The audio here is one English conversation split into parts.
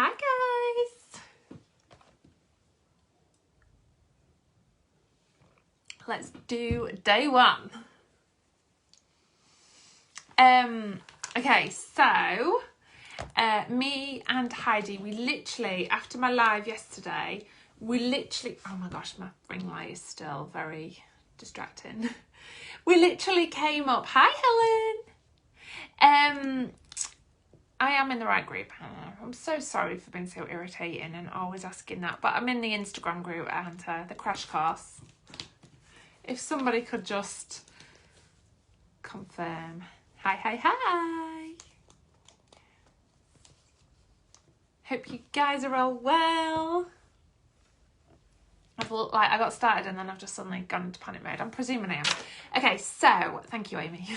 Hi guys. Let's do day one. Okay, so me and Heidi, we literally, after my live yesterday, oh my gosh, my ring light is still very distracting. We literally came up, hi Helen. I am in the right group. I'm so sorry for being so irritating and always asking that, but I'm in the Instagram group and the crash course. If somebody could just confirm. Hi. Hope you guys are all well. I got started and then I've just suddenly gone into panic mode. I'm presuming I am. Okay, so thank you, Amy.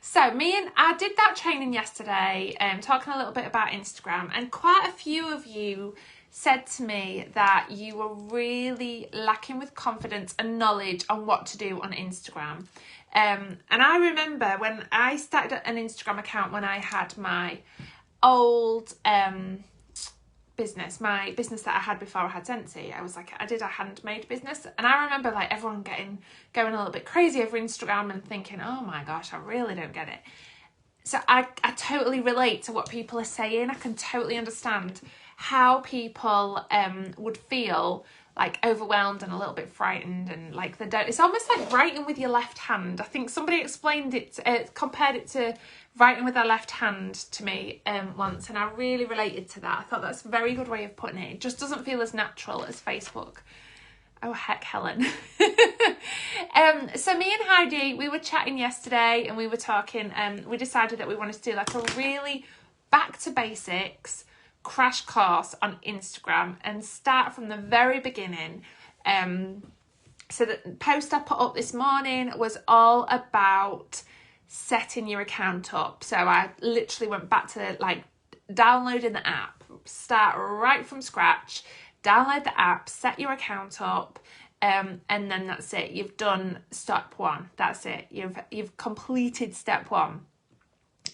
So I did that training yesterday, talking a little bit about Instagram, and quite a few of you said to me that you were really lacking with confidence and knowledge on what to do on Instagram. And I remember when I started an Instagram account when I had my old business, my business that I had before I had Sensi. I did a handmade business, and I remember like everyone going a little bit crazy over Instagram and thinking, oh my gosh, I really don't get it. So I totally relate to what people are saying. I can totally understand how people would feel like overwhelmed and a little bit frightened, and like it's almost like writing with your left hand. I think somebody explained it, compared it to writing with their left hand to me once, and I really related to that. I thought that's a very good way of putting it. It just doesn't feel as natural as Facebook. Oh heck, Helen. So me and Heidi, we were chatting yesterday and we were talking, we decided that we wanted to do like a really back to basics crash course on Instagram and start from the very beginning. So the post I put up this morning was all about setting your account up. So I literally went back to like downloading the app, start right from scratch, download the app, set your account up, and then that's it. You've done step one. That's it. You've completed step one.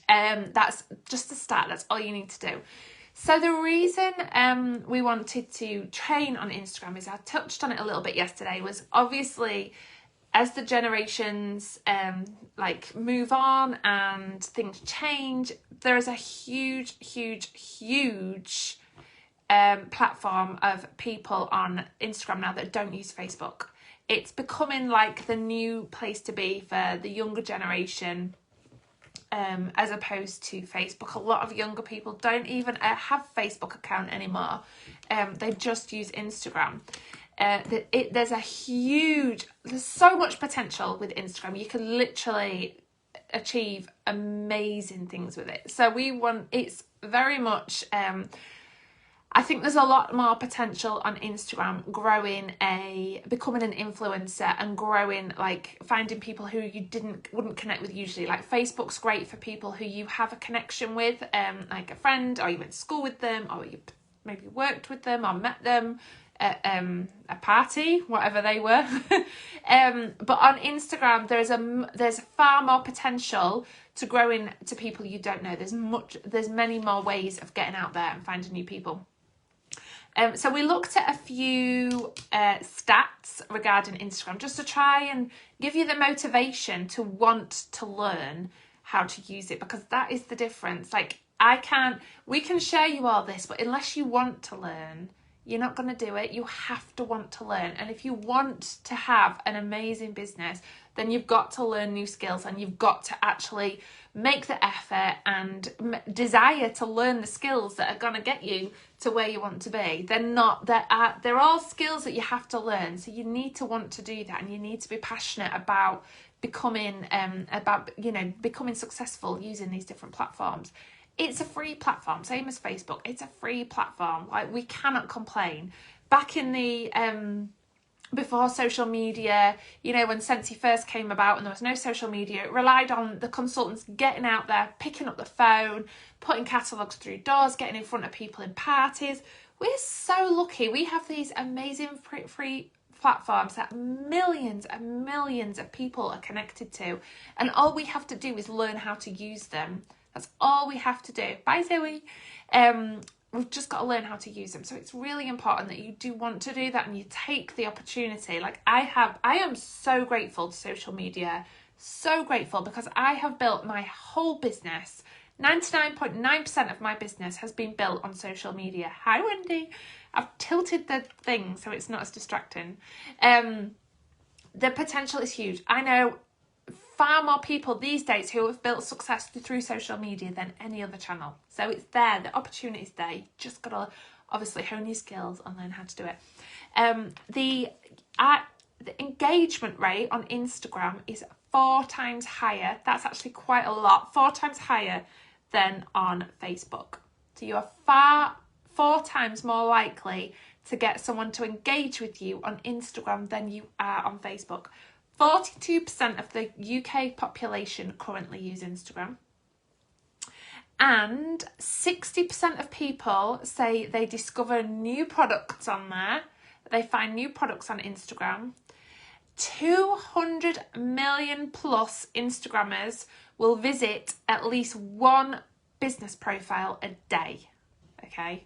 That's just the start. That's all you need to do. So the reason we wanted to train on Instagram, is I touched on it a little bit yesterday, was obviously as the generations move on and things change, there is a huge platform of people on Instagram now that don't use Facebook. It's becoming like the new place to be for the younger generation, as opposed to Facebook. A lot of younger people don't even have Facebook account anymore. They just use Instagram. There's so much potential with Instagram. You can literally achieve amazing things with it. So it's very much, I think there's a lot more potential on Instagram becoming an influencer and growing, like finding people who you wouldn't connect with usually. Like Facebook's great for people who you have a connection with, like a friend, or you went to school with them, or you maybe worked with them or met them at a party, whatever they were. But on Instagram, there's far more potential to grow into people you don't know. There's many more ways of getting out there and finding new people. So we looked at a few stats regarding Instagram, just to try and give you the motivation to want to learn how to use it, because that is the difference. Like we can share you all this, but unless you want to learn, you're not going to do it. You have to want to learn. And if you want to have an amazing business, then you've got to learn new skills, and you've got to actually make the effort and desire to learn the skills that are going to get you to where you want to be. They're all skills that you have to learn. So you need to want to do that, and you need to be passionate about becoming successful using these different platforms. It's a free platform, same as Facebook. It's a free platform. Like, we cannot complain. Back in the before social media, when Sensi first came about and there was no social media, it relied on the consultants getting out there, picking up the phone, putting catalogues through doors, getting in front of people in parties. We're so lucky. We have these amazing free platforms that millions and millions of people are connected to, and all we have to do is learn how to use them. That's all we have to do. Bye, Zoe. we've just got to learn how to use them. So it's really important that you do want to do that and you take the opportunity. Like I am so grateful to social media, so grateful, because I have built my whole business. 99.9% of my business has been built on social media. Hi, Wendy. I've tilted the thing so it's not as distracting. The potential is huge. I know far more people these days who have built success through social media than any other channel. So it's there, the opportunity's there. You just got to obviously hone your skills and learn how to do it. The engagement rate on Instagram is 4 times higher. That's actually quite a lot. 4 times higher than on Facebook. So you are 4 times more likely to get someone to engage with you on Instagram than you are on Facebook. 42% of the UK population currently use Instagram. And 60% of people say they discover new products on there. They find new products on Instagram. 200 million plus Instagrammers will visit at least one business profile a day. Okay.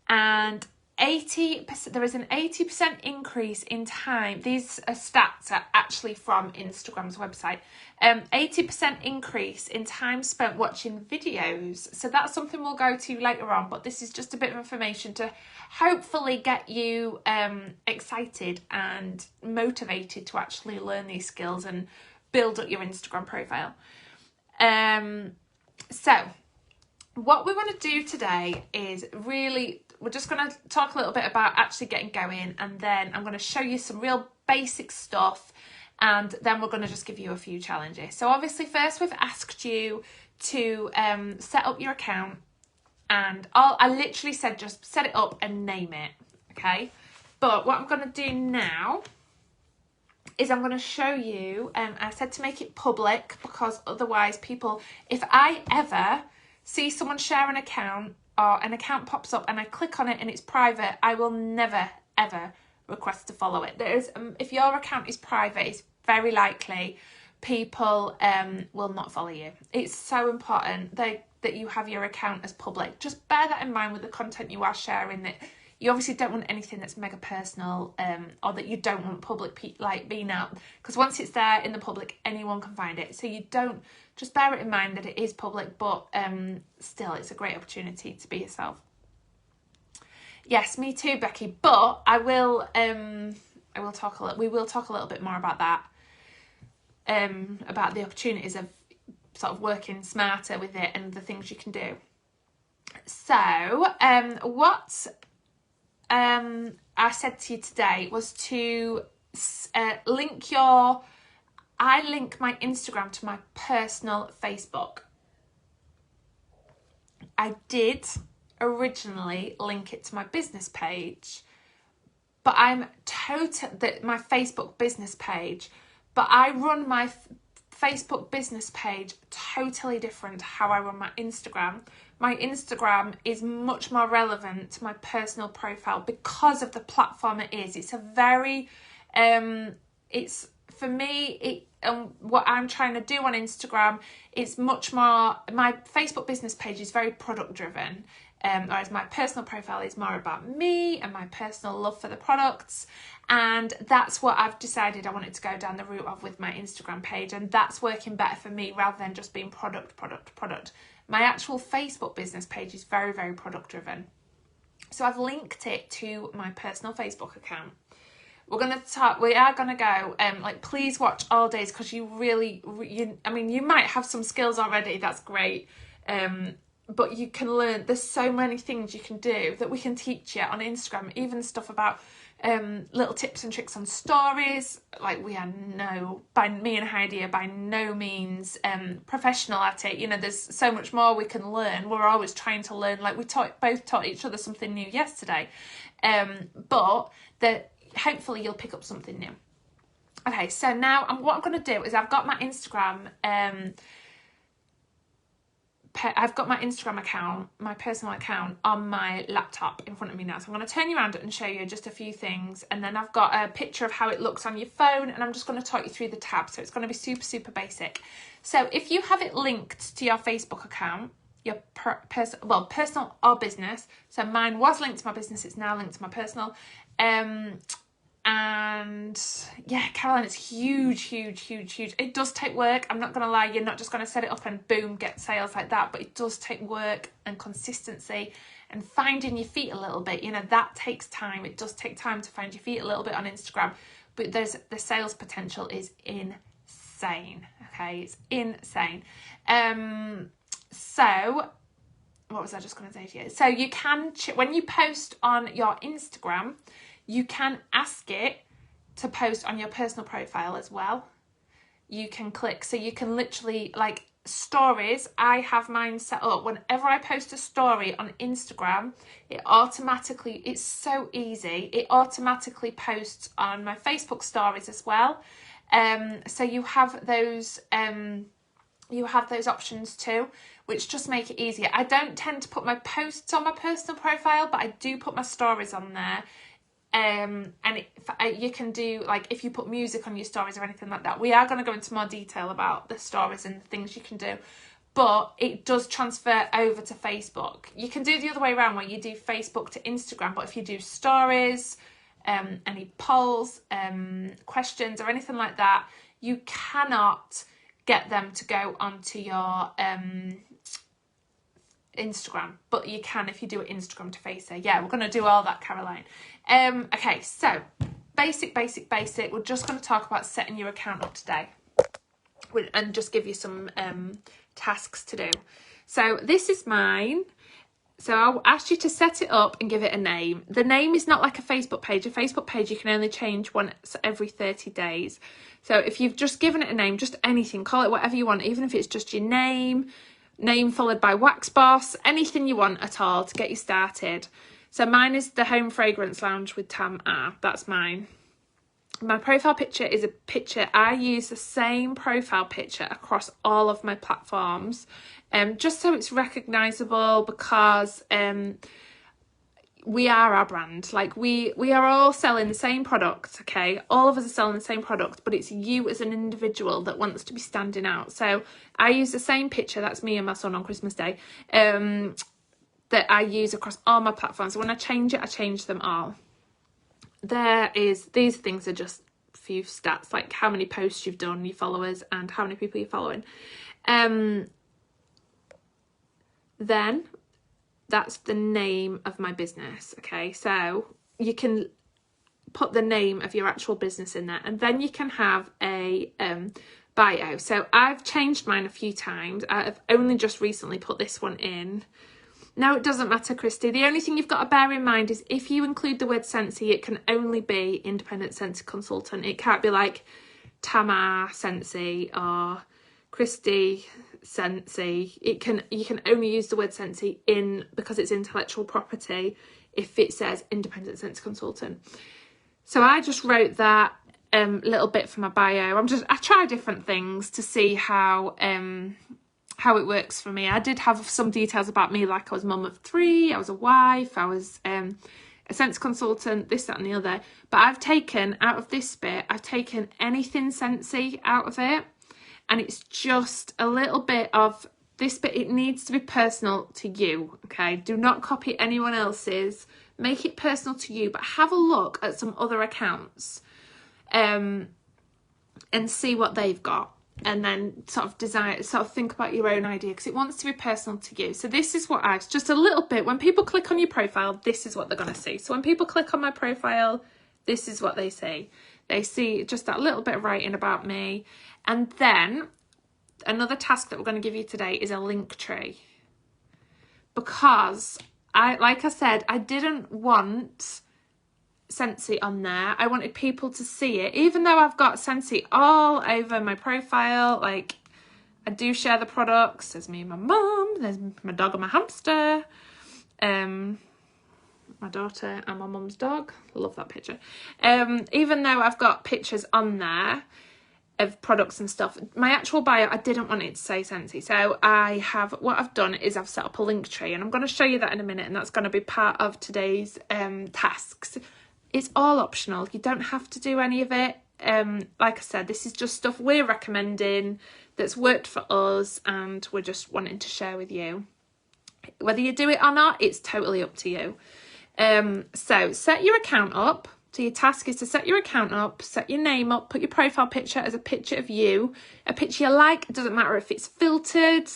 And 80%, there is an 80% increase in time. These stats are actually from Instagram's website. 80% increase in time spent watching videos. So that's something we'll go to later on, but this is just a bit of information to hopefully get you excited and motivated to actually learn these skills and build up your Instagram profile. So what we want to do today is we're just going to talk a little bit about actually getting going, and then I'm going to show you some real basic stuff, and then we're going to just give you a few challenges. So obviously first we've asked you to set up your account, and I literally said just set it up and name it, okay? But what I'm going to do now is I'm going to show you, I said to make it public because otherwise people, if I ever see someone share an account or an account pops up and I click on it and it's private, I will never ever request to follow it. There is, if your account is private, it's very likely people will not follow you. It's so important that you have your account as public. Just bear that in mind with the content you are sharing, that you obviously don't want anything that's mega personal, or that you don't want public being out, because once it's there in the public, anyone can find it. So you don't, just bear it in mind that it is public, but still it's a great opportunity to be yourself. Yes, me too, Becky, but we will talk a little bit more about that, about the opportunities of sort of working smarter with it and the things you can do. So what I said to you today was to link my Instagram to my personal Facebook. I did originally link it to my business page, but my Facebook business page, but I run my Facebook business page totally different to how I run my Instagram. My Instagram is much more relevant to my personal profile because of the platform it is. It's a very, it's, for me, what I'm trying to do on Instagram, it's much more, my Facebook business page is very product driven, whereas my personal profile is more about me and my personal love for the products. And that's what I've decided I wanted to go down the route of with my Instagram page, and that's working better for me rather than just being product. My actual Facebook business page is very, very product driven. So I've linked it to my personal Facebook account. We are going to go, please watch all days, because you might have some skills already, that's great. But you can learn, there's so many things you can do that we can teach you on Instagram, even stuff about little tips and tricks on stories. Like me and Heidi are by no means professional at it. You know, there's so much more we can learn. We're always trying to learn. Like we both taught each other something new yesterday. But hopefully you'll pick up something new. Okay, so now what I'm going to do is I've got my Instagram account, my personal account, on my laptop in front of me now. So I'm going to turn you around and show you just a few things. And then I've got a picture of how it looks on your phone, and I'm just going to talk you through the tabs. So it's going to be super, super basic. So if you have it linked to your Facebook account, your personal or business. So mine was linked to my business, it's now linked to my personal. And yeah, Caroline, it's huge. It does take work. I'm not going to lie, you're not just going to set it up and boom, get sales like that, but it does take work and consistency and finding your feet a little bit. You know, that takes time. It does take time to find your feet a little bit on Instagram, but the sales potential is insane. Okay, it's insane. So what was I just going to say to you? So you can, when you post on your Instagram, you can ask it to post on your personal profile as well. You can click, so you can literally, like stories, I have mine set up. Whenever I post a story on Instagram, it automatically, it's so easy, it automatically posts on my Facebook stories as well. So you have those options too, which just make it easier. I don't tend to put my posts on my personal profile, but I do put my stories on there. And you can do, like, if you put music on your stories or anything like that. We are going to go into more detail about the stories and things you can do, but it does transfer over to Facebook. You can do the other way around, where you do Facebook to Instagram, but if you do stories, any polls, questions or anything like that, you cannot get them to go onto your Instagram, but you can if you do it Instagram to Facer. Yeah, we're going to do all that, Caroline. Okay, so basic. We're just going to talk about setting your account up today and just give you some tasks to do. So this is mine. So I'll ask you to set it up and give it a name. The name is not like a Facebook page. A Facebook page you can only change once every 30 days. So if you've just given it a name, just anything, call it whatever you want, even if it's just your name followed by Wax Boss, anything you want at all to get you started. So mine is the Home Fragrance Lounge with Tam R. That's mine. My profile picture is a picture. I use the same profile picture across all of my platforms, just so it's recognisable, because we are our brand. Like we are all selling the same product, okay? All of us are selling the same product, but it's you as an individual that wants to be standing out. So I use the same picture, that's me and my son on Christmas Day, that I use across all my platforms. So when I change it, I change them all. These things are just a few stats, like how many posts you've done, your followers, and how many people you're following. Then that's the name of my business, okay? So you can put the name of your actual business in there, and then you can have a bio. So I've changed mine a few times. I've only just recently put this one in. No, it doesn't matter, Christy. The only thing you've got to bear in mind is if you include the word Scentsy, it can only be independent Scentsy consultant. It can't be like Tamar Scentsy or Christy Scentsy. You can only use the word Scentsy because it's intellectual property if it says independent Scentsy consultant. So I just wrote that little bit for my bio. I try different things to see how it works for me. I did have some details about me, like I was mum of 3, I was a wife, I was a Scentsy consultant, this, that and the other. But I've taken out of this bit, I've taken anything Scentsy out of it. And it's just a little bit of this bit. It needs to be personal to you, okay? Do not copy anyone else's. Make it personal to you, but have a look at some other accounts and see what they've got. And then sort of think about your own idea, because it wants to be personal to you. So this is what just a little bit. When people click on your profile, this is what they're going to see. So when people click on my profile, this is what they see. They see just that little bit of writing about me. And then another task that we're going to give you today is a link tree. Because like I said, I didn't want Scentsy on there. I wanted people to see it, even though I've got Scentsy all over my profile. Like, I do share the products. There's me and my mum, there's my dog and my hamster, my daughter and my mum's dog. Love that picture. Even though I've got pictures on there of products and stuff, my actual bio, I didn't want it to say Scentsy. So what I've done is I've set up a link tree, and I'm going to show you that in a minute, and that's going to be part of today's tasks. It's all optional. You don't have to do any of it. Like I said, this is just stuff we're recommending that's worked for us, and we're just wanting to share with you. Whether you do it or not, it's totally up to you. So set your account up. So your task is to set your account up, set your name up, put your profile picture as a picture of you, a picture you like. It doesn't matter if it's filtered,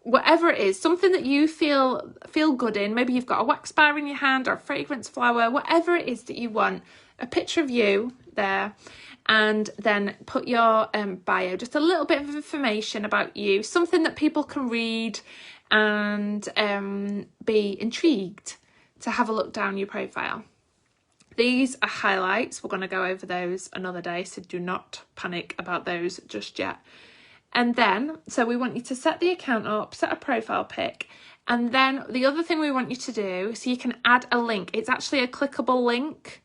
whatever it is, something that you feel good in. Maybe you've got a wax bar in your hand or a fragrance flower, whatever it is that you want, a picture of you there. And then put your bio, just a little bit of information about you, something that people can read and be intrigued to have a look down your profile. These are highlights. We're going to go over those another day, so do not panic about those just yet. And then, so we want you to set the account up, set a profile pic, and then the other thing we want you to do, so you can add a link. It's actually a clickable link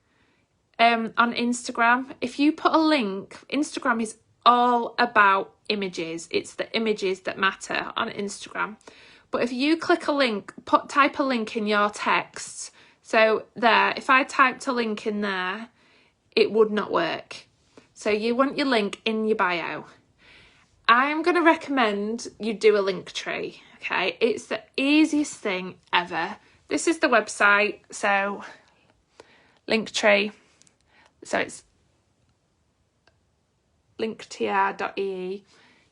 on Instagram. If you put a link, Instagram is all about images. It's the images that matter on Instagram. But if you click a link, type a link in your text. So there, if I typed a link in there, it would not work. So you want your link in your bio. I'm going to recommend you do a link tree, okay? It's the easiest thing ever. This is the website, so Linktree. So it's linktr.ee.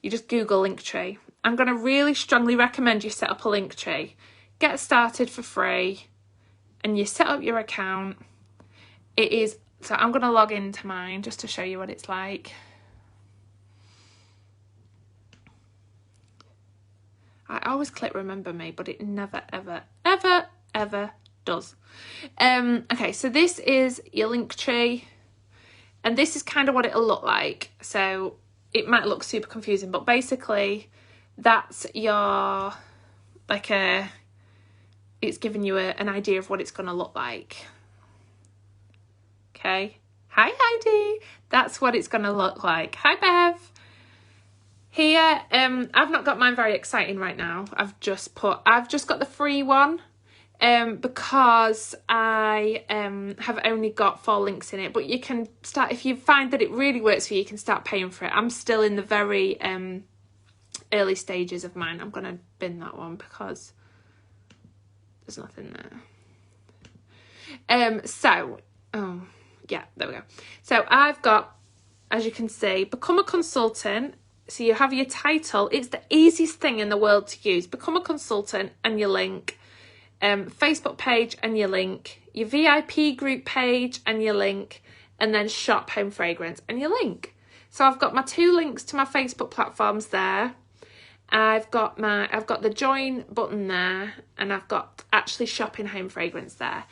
You just Google Linktree. I'm going to really strongly recommend you set up a Linktree. Get started for free. And you set up your account. It is, so I'm going to log into mine just to show you what it's like. I always click remember me, but it never, ever, ever, ever does. Okay, so this is your Linktree. And this is kind of what it'll look like. So it might look super confusing, but basically that's your, it's giving you an idea of what it's going to look like. Okay. Hi, Heidi. That's what it's going to look like. Hi, Bev. Here, I've not got mine very exciting right now. I've just got the free one because I have only got 4 links in it. But you can start, if you find that it really works for you, you can start paying for it. I'm still in the very early stages of mine. I'm going to bin that one because there's nothing there. Yeah, there we go. So I've got, as you can see, become a consultant. So you have your title. It's the easiest thing in the world to use. Become a consultant and your link. Facebook page and your link. Your VIP group page and your link. And then shop home fragrance and your link. So I've got my 2 links to my Facebook platforms there. I've got the join button there, and I've got actually shopping home fragrance there.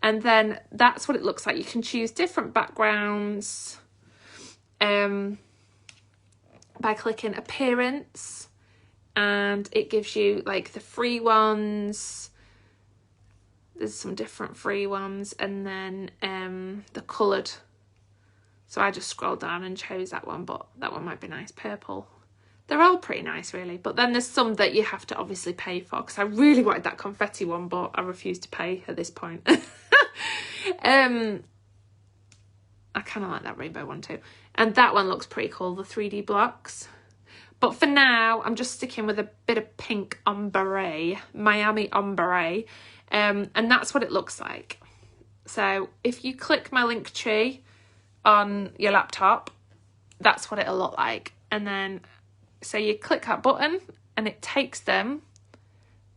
And then that's what it looks like. You can choose different backgrounds by clicking appearance, and it gives you like the free ones. There's some different free ones, and then the coloured. So I just scrolled down and chose that one, but that one might be nice, purple. They're all pretty nice, really. But then there's some that you have to obviously pay for, because I really wanted that confetti one, but I refused to pay at this point. I kind of like that rainbow one too. And that one looks pretty cool, the 3D blocks. But for now, I'm just sticking with a bit of pink ombre, Miami ombre. And that's what it looks like. So if you click my Linktree on your laptop, that's what it'll look like. And then, so you click that button and it takes them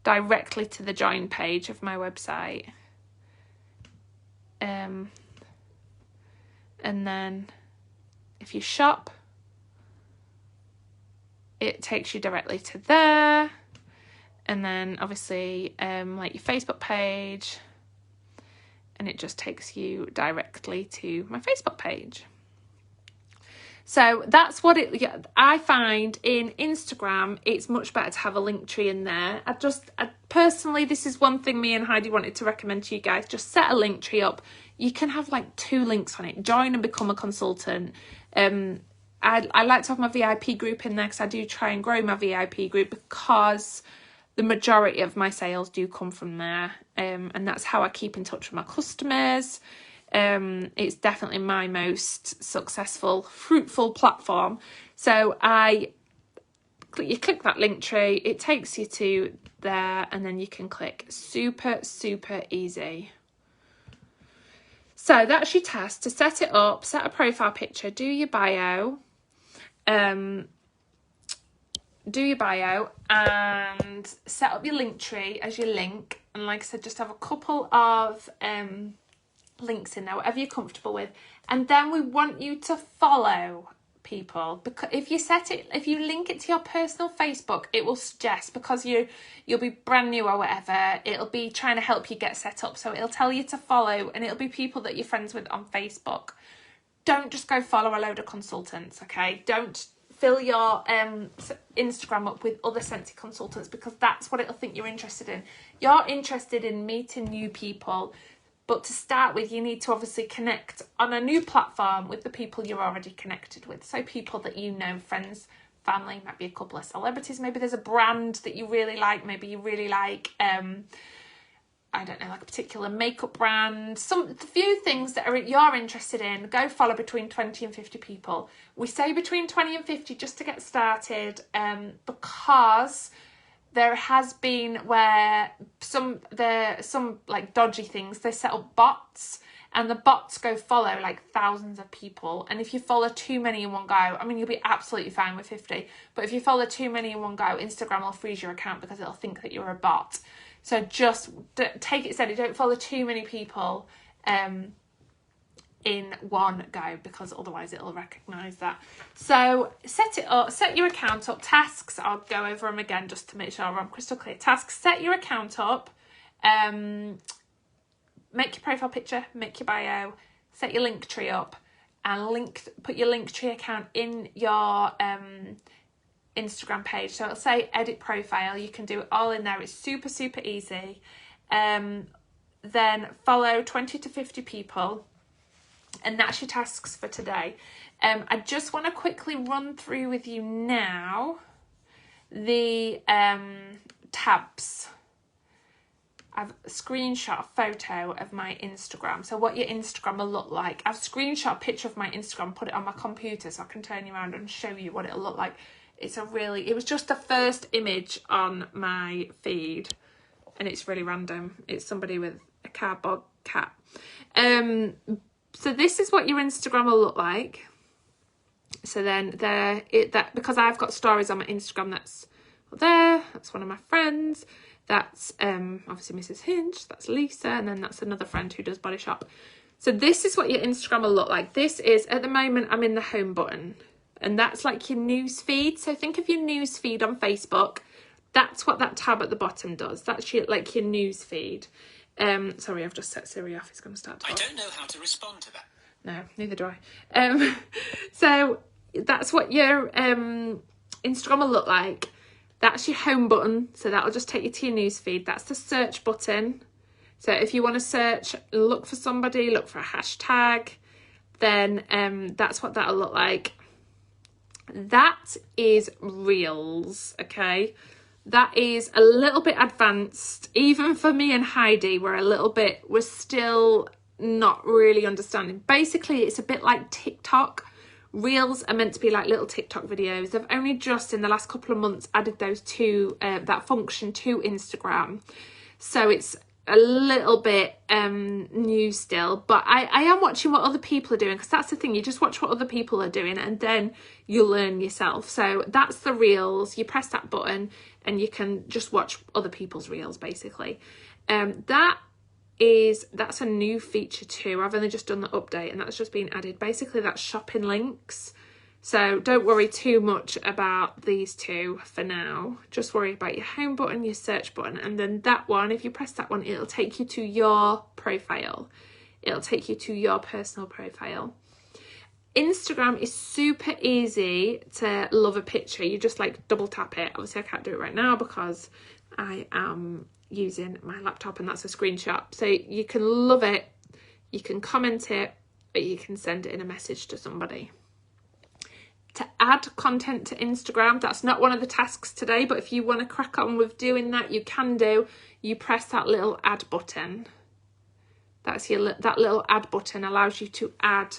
directly to the join page of my website. And then if you shop, it takes you directly to there. And then obviously like your Facebook page, and it just takes you directly to my Facebook page. So that's what I find in Instagram, it's much better to have a link tree in there. I personally, this is one thing me and Heidi wanted to recommend to you guys. Just set a link tree up. You can have like 2 links on it. Join and become a consultant. I like to have my VIP group in there because I do try and grow my VIP group, because the majority of my sales do come from there. And that's how I keep in touch with my customers. It's definitely my most successful, fruitful platform. So I you click that link tree, it takes you to there, and then you can click. Super, super easy. So that's your task: to set it up, set a profile picture, do your bio, and set up your link tree as your link. And like I said, just have a couple of links in there, whatever you're comfortable with. And then we want you to follow people, because if you link it to your personal Facebook, it will suggest, because you'll be brand new or whatever, it'll be trying to help you get set up, so it'll tell you to follow, and it'll be people that you're friends with on Facebook. Don't just go follow a load of consultants, okay? Don't fill your Instagram up with other Scentsy consultants, because that's what it'll think you're interested in. You're interested in meeting new people, but to start with, you need to obviously connect on a new platform with the people you're already connected with. So people that you know, friends, family, might be a couple of celebrities. Maybe there's a brand that you really like. Maybe you really like, I don't know, like a particular makeup brand. A few things that you're interested in. Go follow between 20 and 50 people. We say between 20 and 50 just to get started, because there has been where some like dodgy things, they set up bots, and the bots go follow like thousands of people. And if you follow too many in one go, I mean, you'll be absolutely fine with 50, but if you follow too many in one go, Instagram will freeze your account because it'll think that you're a bot. So just take it steady. Don't follow too many people in one go, because otherwise it'll recognise that. So set it up, set your account up. Tasks, I'll go over them again just to make sure I'm crystal clear. Tasks: set your account up, make your profile picture, make your bio, set your link tree up, and put your link tree account in your Instagram page. So it'll say edit profile. You can do it all in there. It's super, super easy. Then follow 20 to 50 people. And that's your tasks for today. I just want to quickly run through with you now the tabs. I've screenshot a photo of my Instagram. So what your Instagram will look like. I've screenshot a picture of my Instagram, put it on my computer so I can turn you around and show you what it'll look like. It was just the first image on my feed, and it's really random. It's somebody with a cardboard cat. So this is what your Instagram will look like. So then because I've got stories on my Instagram, that's there. That's one of my friends. That's obviously Mrs. Hinch. That's Lisa, and then that's another friend who does Body Shop. So this is what your Instagram will look like. This is, at the moment, I'm in the home button, and that's like your news feed. So think of your news feed on Facebook. That's what that tab at the bottom does. That's your news feed. Sorry, I've just set Siri off. It's going to start talking. I don't know how to respond to that. No, neither do I. So that's what your Instagram will look like. That's your home button. So that'll just take you to your news feed. That's the search button. So if you want to search, look for somebody, look for a hashtag, then that's what that'll look like. That is Reels, okay? That is a little bit advanced. Even for me and Heidi, we're still not really understanding. Basically, it's a bit like TikTok. Reels are meant to be like little TikTok videos. They've only just in the last couple of months added those that function to Instagram. So it's a little bit new still, but I am watching what other people are doing, because that's the thing, you just watch what other people are doing and then you learn yourself. So that's the Reels. You press that button and you can just watch other people's Reels, basically. That's a new feature too. I've only just done the update and that's just been added. Basically, that's shopping links. So don't worry too much about these two for now. Just worry about your home button, your search button, and then that one, if you press that one, it'll take you to your profile. It'll take you to your personal profile. Instagram is super easy to love a picture. You just like double tap it. Obviously I can't do it right now because I am using my laptop and that's a screenshot. So you can love it, you can comment it, or you can send it in a message to somebody. To add content to Instagram, that's not one of the tasks today, but if you want to crack on with doing that, you can do. You press that little add button. That little add button allows you to add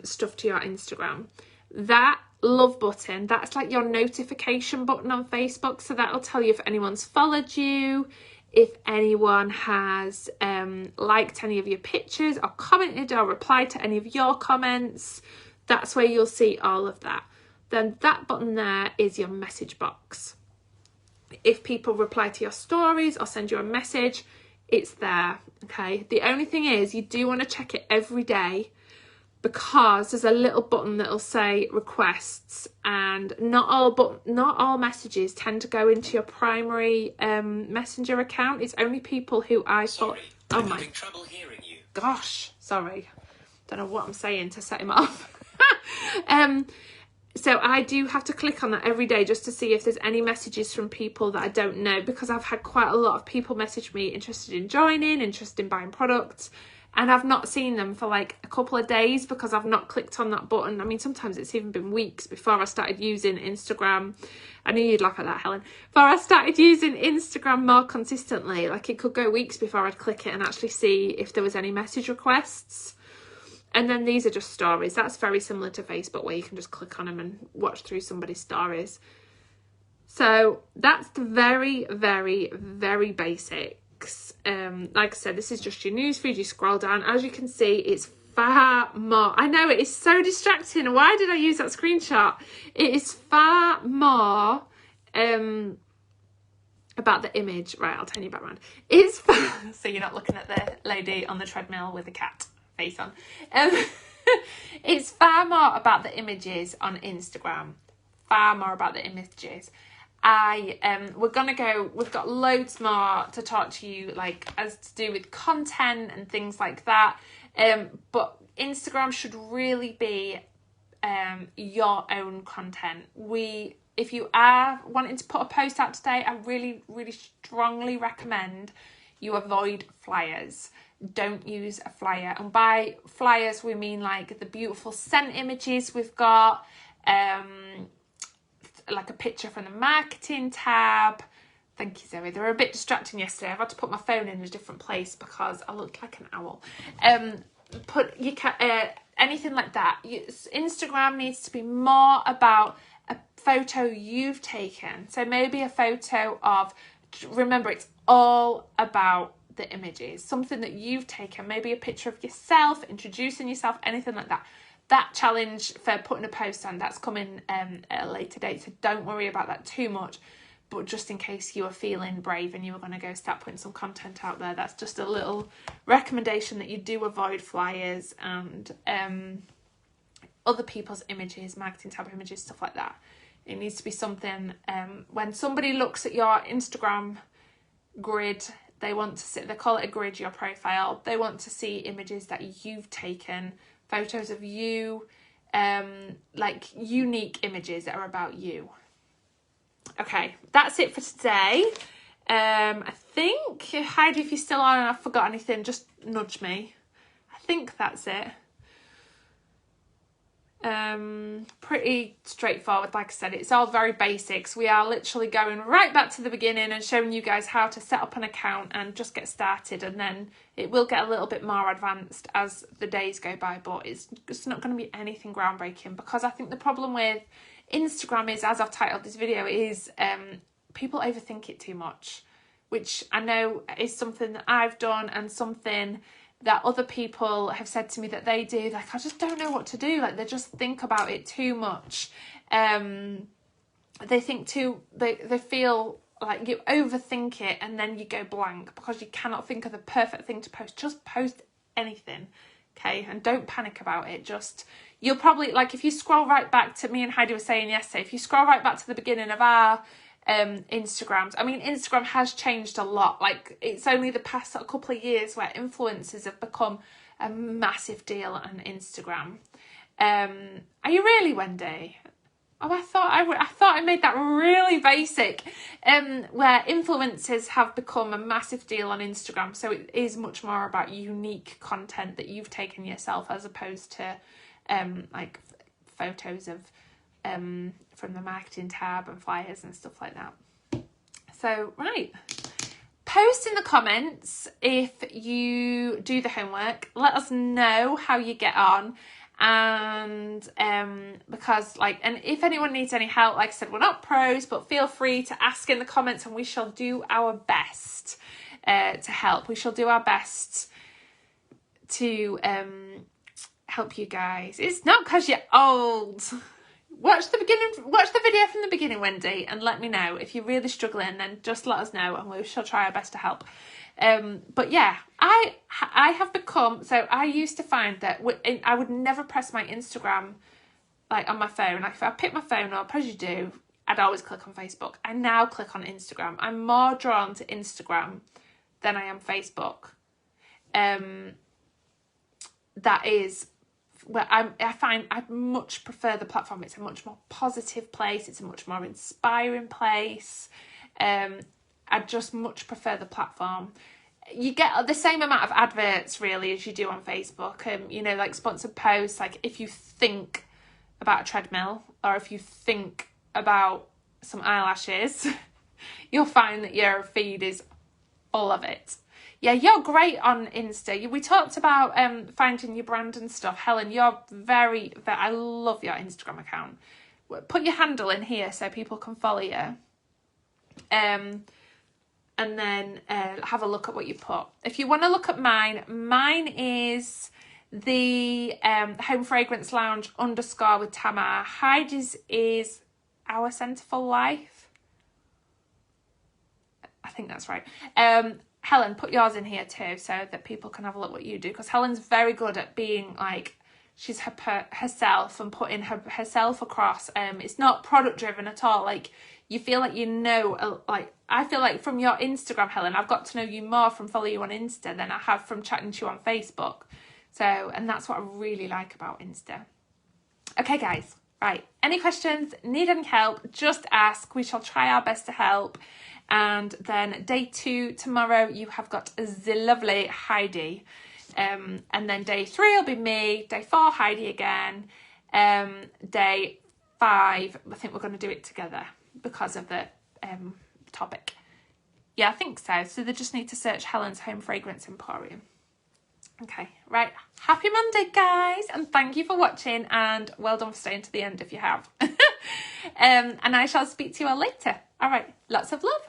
stuff to your Instagram. That love button, that's like your notification button on Facebook. So that'll tell you if anyone's followed you, if anyone has liked any of your pictures or commented or replied to any of your comments. That's where you'll see all of that. Then that button there is your message box. If people reply to your stories or send you a message, it's there. Okay, the only thing is you do want to check it every day, because there's a little button that'll say requests, and not all messages tend to go into your primary messenger account. It's only people who Sorry, I'm having trouble hearing you. Gosh, sorry, don't know what I'm saying to set him off. So I do have to click on that every day just to see if there's any messages from people that I don't know, because I've had quite a lot of people message me interested in joining, interested in buying products, and I've not seen them for like a couple of days because I've not clicked on that button. I mean, sometimes it's even been weeks before I started using Instagram. I knew you'd laugh at that, Helen. Before I started using Instagram more consistently, like it could go weeks before I'd click it and actually see if there was any message requests. And then these are just stories. That's very similar to Facebook, where you can just click on them and watch through somebody's stories. So that's the very, very, very basics. Like I said, this is just your newsfeed. You scroll down. As you can see, it's far more. I know, it is so distracting. Why did I use that screenshot? It is far more about the image. Right, I'll turn you back around. It's far... So you're not looking at the lady on the treadmill with the cat face on. It's far more about the images on Instagram. Far more about the images. We've got loads more to talk to you, like as to do with content and things like that. But Instagram should really be your own content. If you are wanting to put a post out today, I really, really strongly recommend you avoid flyers. Don't use a flyer. And by flyers, we mean like the beautiful scent images we've got, like a picture from the marketing tab. Thank you, Zoe. They were a bit distracting yesterday. I've had to put my phone in a different place because I looked like an owl. Anything like that. Instagram needs to be more about a photo you've taken. So maybe a photo of, remember, it's all about the images, something that you've taken, maybe a picture of yourself, introducing yourself, anything like that. That challenge for putting a post on, that's coming at a later date, so don't worry about that too much. But just in case you are feeling brave and you were going to go start putting some content out there, that's just a little recommendation that you do avoid flyers and other people's images, marketing tab images, stuff like that. It needs to be something, when somebody looks at your Instagram grid, they want to see, they call it a grid, your profile. They want to see images that you've taken, photos of you, like unique images that are about you. Okay, that's it for today. I think, Heidi, if you're still on and I've forgot anything, just nudge me. I think that's it. Pretty straightforward. Like I said, it's all very basics. We are literally going right back to the beginning and showing you guys how to set up an account and just get started, and then it will get a little bit more advanced as the days go by, but it's not going to be anything groundbreaking, because I think the problem with Instagram is, as I've titled this video, is people overthink it too much, which I know is something that I've done and something that other people have said to me that they do. Like, I just don't know what to do. Like, they just think about it too much. They think too, they feel like you overthink it and then you go blank because you cannot think of the perfect thing to post. Just post anything, okay? And don't panic about it. Just, you'll probably, like, if you scroll right back to, me and Heidi were saying yesterday, if you scroll right back to the beginning of our Instagrams, I mean, Instagram has changed a lot. Like, it's only the past couple of years where influencers have become a massive deal on Instagram. Are you really, Wendy? Oh, I thought I made that really basic. Where influencers have become a massive deal on Instagram, so it is much more about unique content that you've taken yourself, as opposed to like photos of from the marketing tab and flyers and stuff like that. So, right, post in the comments if you do the homework. Let us know how you get on, And because like, and if anyone needs any help, like I said, we're not pros, but feel free to ask in the comments and we shall do our best to help. We shall do our best to help you guys. It's not because you're old. Watch the video from the beginning, Wendy, and let me know if you're really struggling. Then just let us know, and we shall try our best to help. But yeah, I have become, so I used to find that I would never press my Instagram like on my phone. Like if I pick my phone up, as you do, I'd always click on Facebook. I now click on Instagram. I'm more drawn to Instagram than I am Facebook. That is where I find I much prefer the platform. It's a much more positive place. It's a much more inspiring place. I just much prefer the platform. You get the same amount of adverts really as you do on Facebook. You know, like sponsored posts. Like if you think about a treadmill or if you think about some eyelashes, you'll find that your feed is all of it. Yeah, you're great on Insta. We talked about finding your brand and stuff. Helen, you're very, I love your Instagram account. Put your handle in here so people can follow you. And then have a look at what you put. If you want to look at mine is the Home Fragrance Lounge _ with Tamar. Heidi's is Our Scentful Life. I think that's right. Helen, put yours in here too so that people can have a look what you do, because Helen's very good at being like, she's herself and putting herself across. It's not product driven at all. Like you feel like you know, like I feel like from your Instagram, Helen, I've got to know you more from following you on Insta than I have from chatting to you on Facebook. So, and that's what I really like about Insta. Okay, guys. Right. Any questions? Need any help? Just ask. We shall try our best to help. And then day 2 tomorrow, you have got the lovely Heidi. And then day 3 will be me. Day 4, Heidi again. Day 5, I think we're going to do it together because of the topic. Yeah, I think so. So they just need to search Helen's Home Fragrance Emporium. Okay, right. Happy Monday, guys. And thank you for watching. And well done for staying to the end if you have. And I shall speak to you all later. All right. Lots of love.